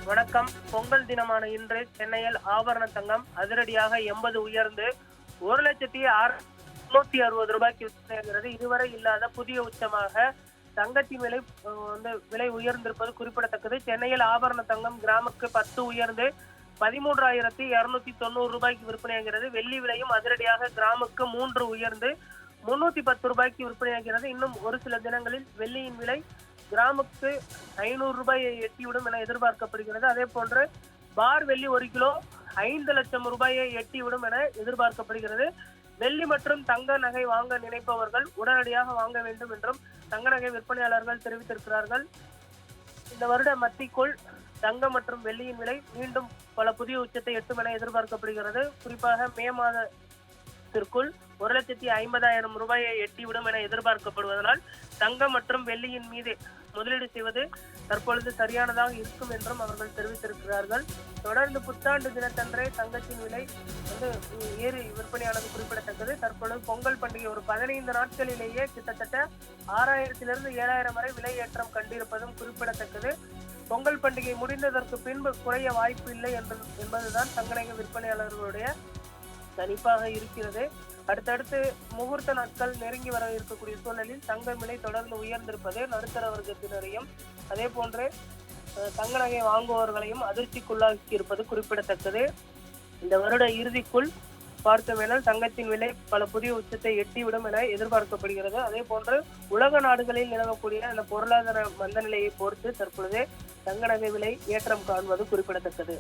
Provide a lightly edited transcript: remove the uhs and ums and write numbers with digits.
வணக்கம். பொங்கல் தினமான இன்று சென்னையில் ஆபரண தங்கம் அதிரடியாக 80 உயர்ந்து 1,660 ரூபாய்க்கு விற்பனையாகிறது. இதுவரை இல்லாத புதிய உச்சமாக தங்கத்தின் விலை உயர்ந்திருப்பது குறிப்பிடத்தக்கது. சென்னையில் ஆபரண தங்கம் கிராமுக்கு 10 உயர்ந்து 13,290 ரூபாய்க்கு விற்பனையாகிறது. வெள்ளி விலையும் அதிரடியாக கிராமுக்கு 3 உயர்ந்து 310 ரூபாய்க்கு விற்பனையாகிறது. இன்னும் ஒரு சில தினங்களில் வெள்ளியின் விலை கிராமுக்கு 500 ரூபாயை எட்டிவிடும் என எதிர்பார்க்கப்படுகிறது. அதே போன்று பார் வெள்ளி 1 கிலோ 5 லட்சம் ரூபாயை எட்டிவிடும் என எதிர்பார்க்கப்படுகிறது. வெள்ளி மற்றும் தங்க நகை வாங்க நினைப்பவர்கள் உடனடியாக வாங்க வேண்டும் என்றும் தங்க நகை விற்பனையாளர்கள் தெரிவித்திருக்கிறார்கள். இந்த வருட மத்திக்குள் தங்கம் மற்றும் வெள்ளியின் விலை மீண்டும் பல புதிய உச்சத்தை எட்டும் என எதிர்பார்க்கப்படுகிறது. குறிப்பாக மே மாதத்திற்குள் 1,50,000 ரூபாயை எட்டிவிடும் என எதிர்பார்க்கப்படுவதனால் தங்கம் மற்றும் வெள்ளியின் மீது முதலீடு செய்வது தற்பொழுது சரியானதாக இருக்கும் என்றும் அவர்கள் தெரிவித்திருக்கிறார்கள். தொடர்ந்து புத்தாண்டு தினத்தன்றே தங்கத்தின் விலை ஏறி விற்பனையானது குறிப்பிடத்தக்கது. தற்பொழுது பொங்கல் பண்டிகை ஒரு 15 நாட்களிலேயே கிட்டத்தட்ட 6,000 - 7,000 வரை விலை ஏற்றம் கண்டிருப்பதும் குறிப்பிடத்தக்கது. பொங்கல் பண்டிகை முடிந்ததற்கு பின்பு குறைய வாய்ப்பு இல்லை என்பதுதான் தங்க நகை விற்பனையாளர்களுடைய கணிப்பாக இருக்கிறது. அடுத்தடுத்து முகூர்த்த நாட்கள் நெருங்கி வர இருக்கக்கூடிய சூழலில் தங்கம் விலை தொடர்ந்து உயர்ந்திருப்பது நடுத்தர வர்க்கத்தினரையும் அதே போன்று தங்க நகை வாங்குபவர்களையும் அதிர்ச்சிக்குள்ளாக்கி இருப்பது குறிப்பிடத்தக்கது. இந்த வருட இறுதிக்குள் பார்த்தோமேனால் தங்கத்தின் விலை பல புதிய உச்சத்தை எட்டிவிடும் என எதிர்பார்க்கப்படுகிறது. அதே போன்று உலக நாடுகளில் நிலவக்கூடிய அந்த பொருளாதார மந்த நிலையை பொறுத்து தற்பொழுது தங்க நகை விலை ஏற்றம் காண்பது குறிப்பிடத்தக்கது.